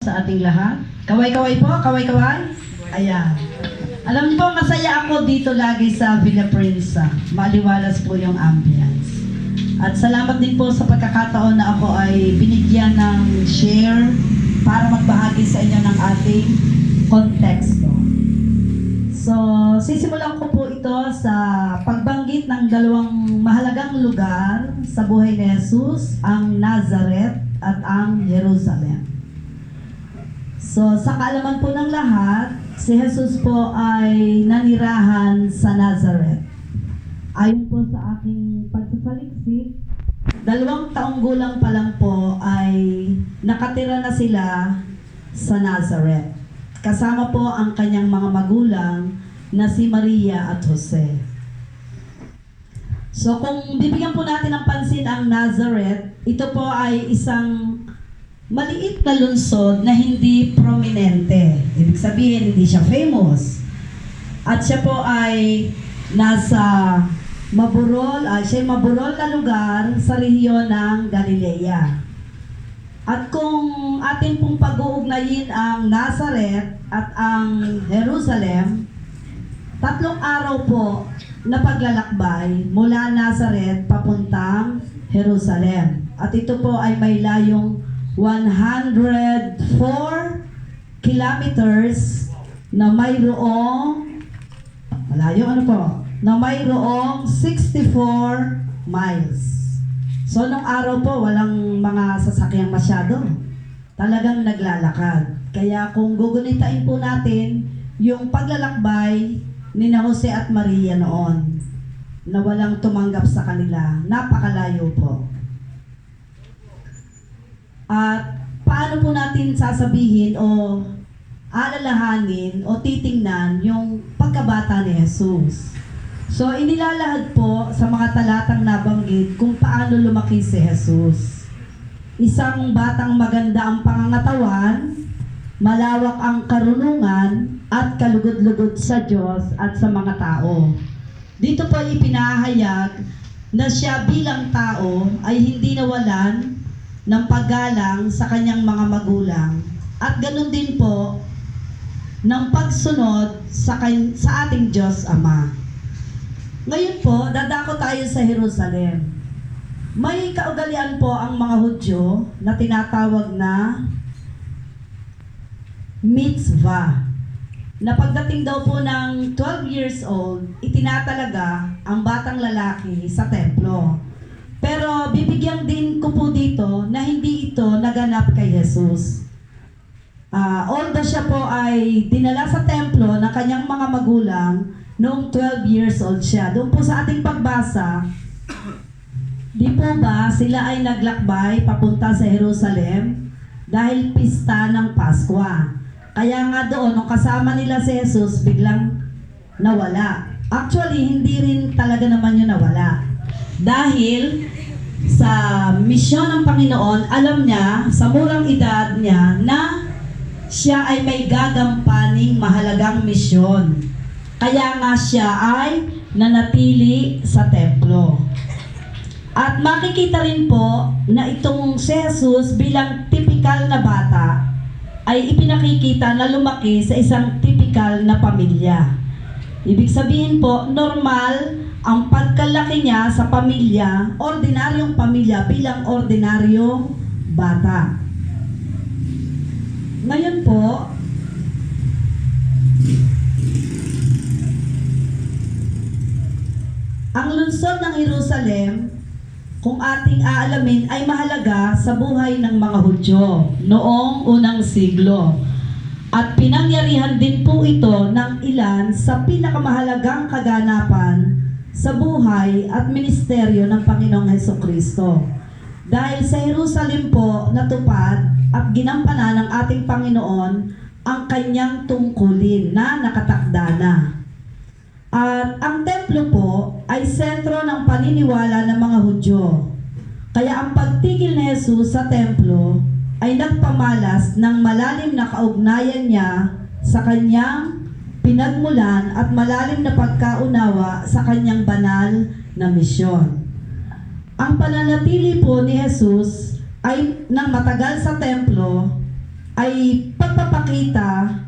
Sa ating lahat. Kaway-kaway po, kaway-kaway. Ayan. Alam po, masaya ako dito lagi sa Villa Prinsa. Maliwalas po yung ambience. At salamat din po sa pagkakataon na ako ay binigyan ng share para magbahagi sa inyo ng ating konteksto. So, sisimulan ko po ito sa pagbanggit ng dalawang mahalagang lugar sa buhay ni Jesus, ang Nazareth at ang Jerusalem. So, sa kaalaman po ng lahat, si Jesus po ay nanirahan sa Nazareth. Ayon po sa aking pagsasaliksik, 2 taong gulang pa lang po ay nakatira na sila sa Nazareth. Kasama po ang kanyang mga magulang na si Maria at Jose. So, kung bibigyan po natin ng pansin ang Nazareth, ito po ay isang maliit na lungsod na hindi prominente. Ibig sabihin, hindi siya famous. At siya po ay nasa maburol na lugar sa rehiyon ng Galilea. At kung atin pong pag-uugnayin ang Nazareth at ang Jerusalem, 3 araw po na paglalakbay mula Nazareth papuntang Jerusalem. At ito po ay may layong 104 kilometers na mayroong na mayroong 64 miles. So, nung araw po, walang mga sasakyang masyado. Talagang naglalakad. Kaya kung gugunitain po natin yung paglalakbay ni na Jose at Maria noon, na walang tumanggap sa kanila, napakalayo po. At paano po natin sasabihin o alalahanin o titingnan yung pagkabata ni Jesus? So, inilalahad po sa mga talatang nabanggit kung paano lumaki si Jesus. Isang batang maganda ang pangangatawan, malawak ang karunungan, at kalugod-lugod sa Diyos at sa mga tao. Dito po ipinahayag na siya bilang tao ay hindi nawalan ng paggalang sa kanyang mga magulang at ganun din po ng pagsunod sa ating Diyos Ama. Ngayon po, dadako tayo sa Jerusalem. May kaugalian po ang mga Hudyo na tinatawag na mitzvah, na pagdating daw po ng 12 years old, itinatalaga ang batang lalaki sa templo. Pero bibigyan din ko po dito na hindi ito naganap kay Jesus. Although siya po ay dinala sa templo ng kanyang mga magulang noong 12 years old siya. Doon po sa ating pagbasa, di po ba sila ay naglakbay papunta sa Jerusalem dahil pista ng Paskwa. Kaya nga doon, nung kasama nila si Jesus, biglang nawala. Actually, hindi rin talaga naman yun nawala. Dahil sa misyon ng Panginoon, alam niya, sa murang edad niya, na siya ay may gagampaning mahalagang misyon. Kaya nga siya ay nanatili sa templo. At makikita rin po na itong si Jesus bilang tipikal na bata ay ipinakikita na lumaki sa isang tipikal na pamilya. Ibig sabihin po, normal ang pagkalaki niya sa pamilya, ordinaryong pamilya bilang ordinaryong bata. Ngayon po, ang lungsod ng Jerusalem, kung ating aalamin, ay mahalaga sa buhay ng mga Hudyo noong unang siglo. At pinangyarihan din po ito ng ilan sa pinakamahalagang kaganapan sa buhay at ministeryo ng Panginoong Hesukristo. Dahil sa Jerusalem po natupad at ginampanan ng ating Panginoon ang kanyang tungkulin na nakatakda na. At ang templo po ay sentro ng paniniwala ng mga Hudyo. Kaya ang pagtigil ni Jesus sa templo ay nagpamalas ng malalim na kaugnayan niya sa kanyang pinagmulan at malalim na pagkaunawa sa kanyang banal na misyon. Ang pananatili po ni Jesus ay nang matagal sa templo ay pagpapakita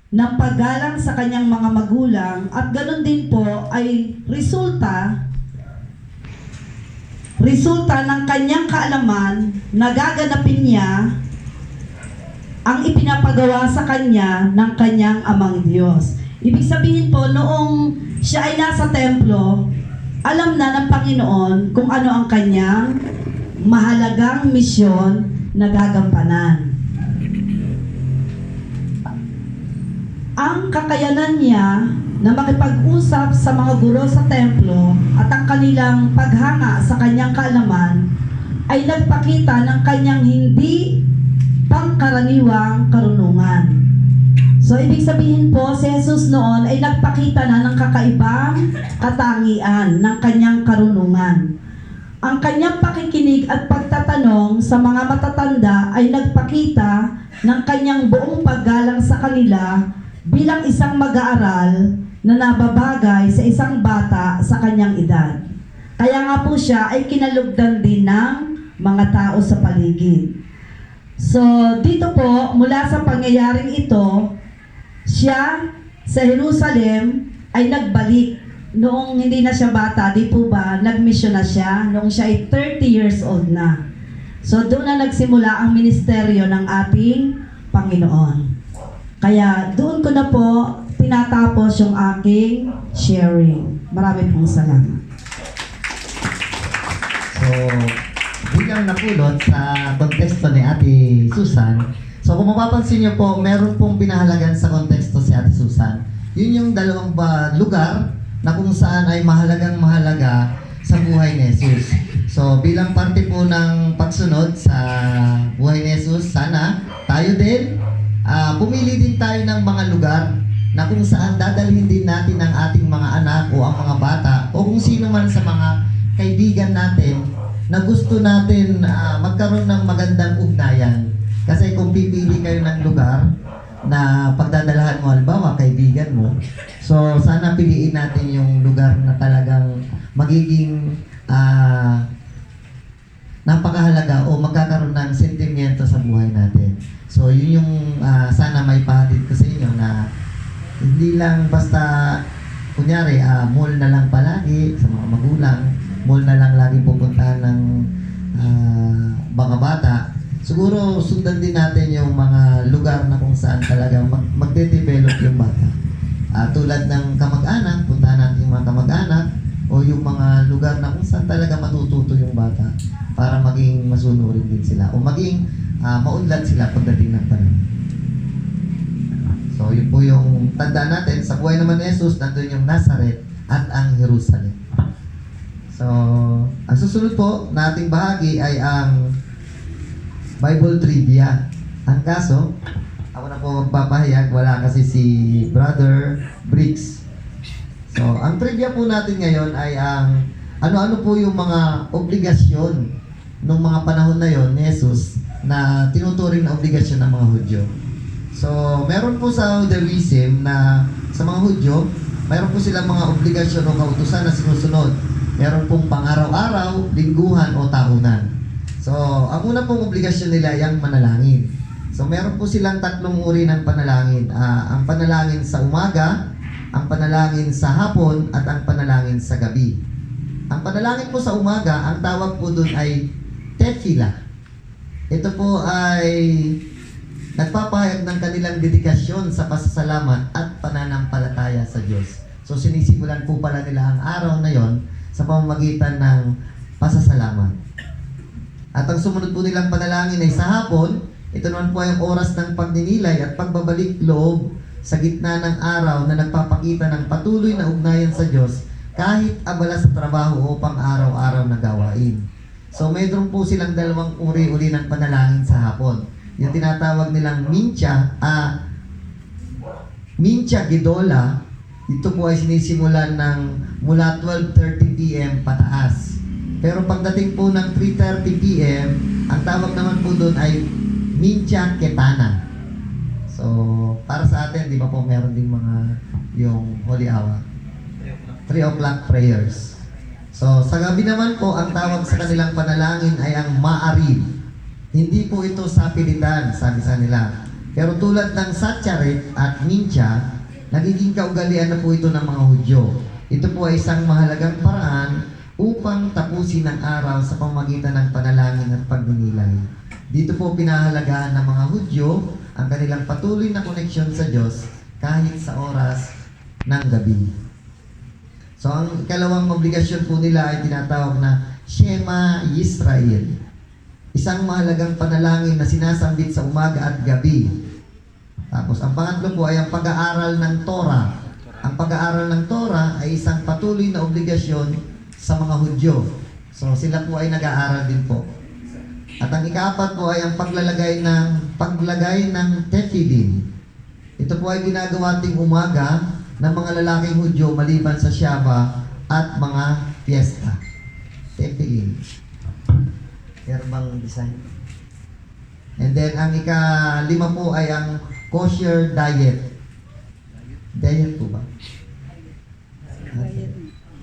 ng paggalang sa kanyang mga magulang at ganoon din po ay resulta ng kanyang kaalaman na gaganapin niya ang ipinapagawa sa kanya ng kanyang amang Diyos. Ibig sabihin po, noong siya ay nasa templo, alam na ng Panginoon kung ano ang kanyang mahalagang misyon na gagampanan. Ang kakayanan niya na makipag-usap sa mga guro sa templo at ang kanilang paghanga sa kanyang kaalaman ay nagpakita ng kanyang hindi pangkaraniwang karunungan. So, ibig sabihin po, si Jesus noon ay nagpakita na ng kakaibang katangian ng kanyang karunungan. Ang kanyang pakikinig at pagtatanong sa mga matatanda ay nagpakita ng kanyang buong paggalang sa kanila bilang isang mag-aaral na nababagay sa isang bata sa kanyang edad. Kaya nga po siya ay kinalugdan din ng mga tao sa paligid. So, dito po, mula sa pangyayaring ito, siya sa Jerusalem ay nagbalik. Noong hindi na siya bata, di po ba, nagmisyon na siya noong siya ay 30 years old na. So, doon na nagsimula ang ministeryo ng ating Panginoon. Kaya doon ko na po tinatapos yung aking sharing. Marami pong salamat. So, bilang napulot sa konteksto ni Ate Susan, so kung mapapansin niyo po, meron pong pinahalagan sa konteksto si Ate Susan. Yun yung dalawang lugar na kung saan ay mahalagang-mahalaga sa buhay ni Jesus. So, bilang parte po ng pagsunod sa buhay ni Jesus, sana tayo din, pumili din tayo ng mga lugar na kung saan dadalhin din natin ang ating mga anak o ang mga bata o kung sino man sa mga kaibigan natin na gusto natin magkaroon ng magandang ugnayan. Kasi kung pipili kayo ng lugar na pagdadalahan mo, halimbawa kaibigan mo, so sana piliin natin yung lugar na talagang magiging napakahalaga o magkakaroon ng sentimiento sa buhay natin. So yun yung sana may pahatid ko sa inyo na hindi lang basta kunyari mall na lang palagi sa mga magulang, mall na lang lagi pupuntahan ng mga bata. Siguro sundan din natin yung mga lugar na kung saan talaga magde-develop yung bata. Tulad ng kamag-anak, puntahan natin yung mga kamag-anak o yung mga lugar na kung saan talaga matututo yung bata para maging masunurin din sila o maging maunlad sila pagdating ng panahon. So, yun po yung tandaan natin. Sa buhay naman ni Jesus, nandun yung Nazareth at ang Jerusalem. So, ang susunod po na ating bahagi ay ang Bible Trivia. Ang kaso, ako na po magpapahayag, wala kasi si Brother Briggs. So, ang trivia po natin ngayon ay ang ano-ano po yung mga obligasyon nung mga panahon na yon ni Jesus na tinuturing na obligasyon ng mga Hudyo. So, meron po sa Judaism na sa mga Hudyo, meron po silang mga obligasyon o kautusan na sinusunod. Meron pong pang-araw-araw, lingguhan o tahunan. So, ang una pong obligasyon nila ay ang manalangin. So, meron po silang tatlong uri ng panalangin. Ang panalangin sa umaga, ang panalangin sa hapon, at ang panalangin sa gabi. Ang panalangin po sa umaga, ang tawag po doon ay tefila. Ito po ay nagpapahayag ng kanilang dedikasyon sa pasasalamat at pananampalataya sa Diyos. So sinisimulan po pala nila ang araw na yon sa pamamagitan ng pasasalamat. At ang sumunod po nilang panalangin ay sa hapon. Ito naman po ay ang oras ng pagninilay at pagbabalik loob sa gitna ng araw na nagpapakita ng patuloy na ugnayan sa Diyos kahit abala sa trabaho o pang-araw-araw na gawain. So mayroon po silang dalawang uri-uri ng panalangin sa hapon. Yung tinatawag nilang Mincha Gedola, ito po ay sinisimulan ng mula 12:30 p.m. pataas. Pero pagdating po ng 3:30 p.m., ang tawag naman po doon ay Mincha Ketana. So, para sa atin, di ba po meron din mga yung Holy Hour? 3 o'clock prayers. So, sa gabi naman po, ang tawag sa kanilang panalangin ay ang Ma'ariv. Hindi po ito sapilitan, sabi sa nila. Pero tulad ng Satcharet at Mincha, nagiging kaugalian na po ito ng mga Hudyo. Ito po ay isang mahalagang paraan upang tapusin ang araw sa pamamagitan ng panalangin at pagninilay. Dito po pinahalagahan ng mga Hudyo ang kanilang patuloy na koneksyon sa Diyos kahit sa oras ng gabi. So ang ikalawang obligasyon po nila ay tinatawag na Shema Yisrael. Isang mahalagang panalangin na sinasambit sa umaga at gabi. Tapos ang pangatlo po ay ang pag-aaral ng Torah. Ang pag-aaral ng Torah ay isang patuloy na obligasyon sa mga Hudyo. So sila po ay nag-aaral din po. At ang ikaapat po ay ang paglagay ng tefillin. Ito po ay ginagawa ting umaga ng mga lalaking Hudyo maliban sa Shaba at mga fiesta. Tefillin. Meron bang design? And then ang ika-5 po ay ang kosher diet. Diet po ba?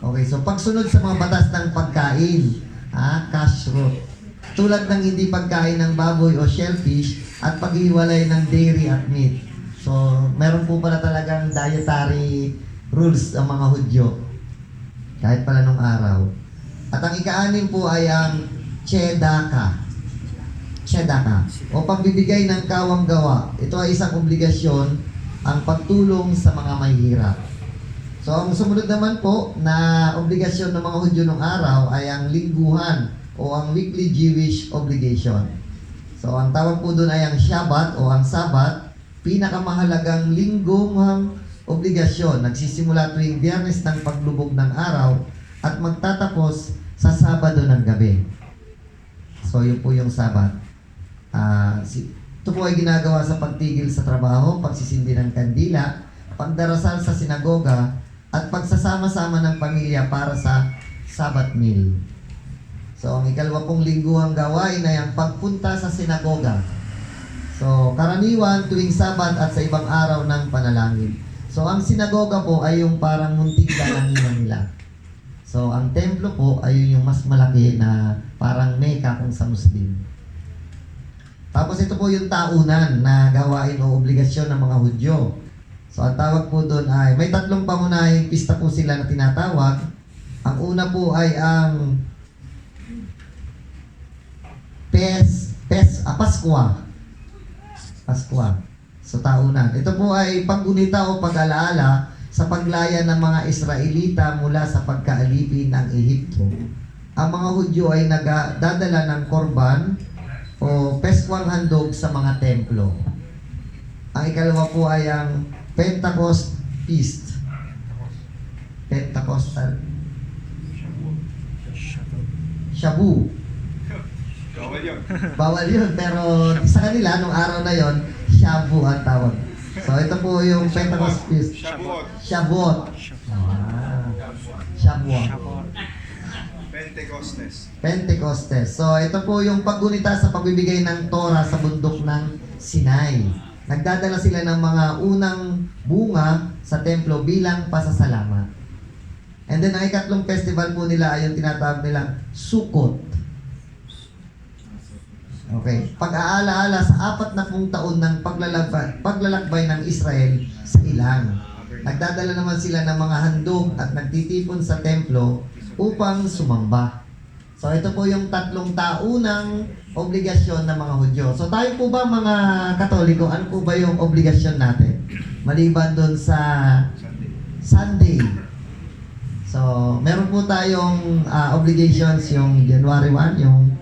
Okay, so pagsunod sa mga batas ng pagkain, kashrut. Tulad ng hindi pagkain ng baboy o shellfish at paghiwalay ng dairy at meat. So, meron po pala talagang dietary rules ang mga Hudyo. Kahit pala nung araw. At ang ika-6 po ay ang tzedakah. Tzedakah o pagbibigay ng kawang gawa. Ito ay isang obligasyon, ang pagtulong sa mga mahihirap. So, ang sumunod naman po na obligasyon ng mga Hudyo nung araw ay ang lingguhan o ang weekly Jewish obligation. So, ang tawag po doon ay ang Shabbat o ang Sabat, pinakamahalagang linggong obligasyon. Nagsisimula tuwing Biyernes ng paglubog ng araw at magtatapos sa Sabado ng gabi. So, yun po yung Sabat. Ito po ay ginagawa sa pagtigil sa trabaho, pagsisindi ng kandila, pagdarasal sa sinagoga, at pagsasama-sama ng pamilya para sa Sabbath meal. So, ang ikalawa pong lingguhang gawain ay ang pagpunta sa sinagoga. So, karaniwan tuwing Sabat at sa ibang araw ng panalangin. So, ang sinagoga po ay yung parang munting dalanginan nila. So, ang templo po ay yung mas malaki na parang Mecca kung sa Muslim. Tapos ito po yung taunan na gawain o obligasyon ng mga Hudyo. So, ang tawag po doon ay, may 3 pangunahing pista po sila na tinatawag. Ang una po ay ang Paskwa. So, taunan. Ito po ay paggunita o pag-alaala sa paglaya ng mga Israelita mula sa pagkaalipin ng Ehipto. Ang mga Hudyo ay nagdadala ng korban o peskwang handog sa mga templo. Ang ikalawa po ay ang Pentecost Feast. Pentecostal. Shabu. Bawal yun. Bawal yun, pero sa kanila, nung araw na yon, Shabu ang tawag. So, ito po yung Pentecost Feast. Shavuot. Shavuot. Shavuot. Pentecostes. So, ito po yung paggunita sa pagbibigay ng Torah sa bundok ng Sinai. Nagdadala sila ng mga unang bunga sa templo bilang pasasalamat. And then, ang ikatlong festival po nila ay yung tinatawag nilang Sukkot. Okay. Pag-aalaala sa 40 taon ng paglalakbay ng Israel sa ilang. Nagdadala naman sila ng mga handog at nagtitipon sa templo upang sumamba. So ito po yung 3 taunang obligasyon ng mga Hudyo. So tayo po ba mga Katoliko, ano po ba yung obligasyon natin? Maliban doon sa Sunday. So meron po tayong obligations yung January 1, yung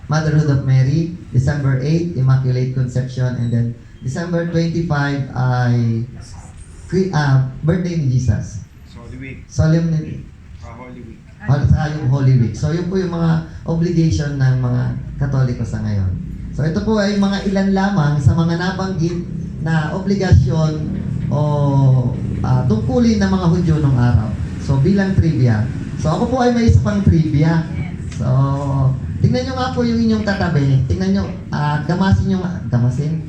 Motherhood of Mary, December 8, Immaculate Conception, and then December 25 ay birthday ni Jesus. Holy Week. Solemnity. Holy Week. Saka yung Holy Week. So yun po yung mga obligation ng mga Katoliko sa ngayon. So ito po ay mga ilan lamang sa mga nabanggit na obligasyon o tungkulin ng mga Hudyo nung araw. So bilang trivia. So ako po ay may isa pang trivia. So tingnan nyo nga po yung inyong katabi. Tingnan nyo, gamasin nyo nga. Gamasin?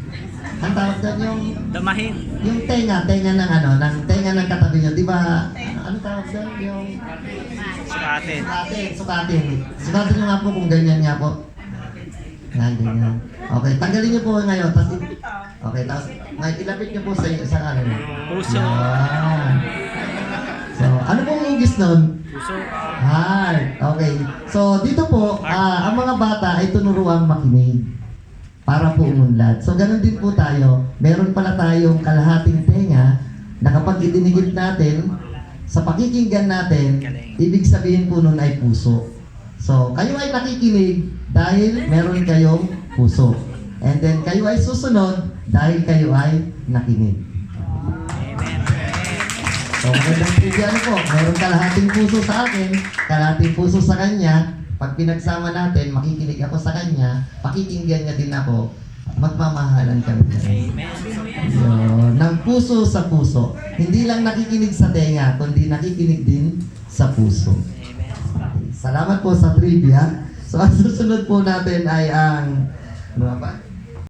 Ang tawag doon yung... Damahin. Yung tenga ng tenga ng katabi nyo. Di ba, ano tawag doon? Yung... Sukatin. Sukatin nyo nga po kung ganyan nga po. Yan, ganyan. Okay, tanggalin niyo po ngayon. Okay, tapos ngayon ilapit niyo po sa ano niyo. Puso. Yan. So, ano pong hugis nun? Puso. Heart. Okay. So, dito po, ang mga bata ay tunuruang makinig para po umunlad. So, ganun din po tayo. Meron pala tayong kalahating tenga na kapag idinigit natin, sa pakikinggan natin, ibig sabihin po nun ay puso. So, kayo ay nakikinig dahil meron kayong puso. And then, kayo ay susunod dahil kayo ay nakinig. So, magandang trivia po. Meron kalahating puso sa akin, kalahating puso sa kanya. Pag pinagsama natin, makikinig ako sa kanya, pakikinggan niya din ako, magmamahalan kami na rin. Yun, ng puso sa puso. Hindi lang nakikinig sa tenga, kundi nakikinig din sa puso. Salamat po sa trivia. So, ang susunod po natin ay ang, ano ba?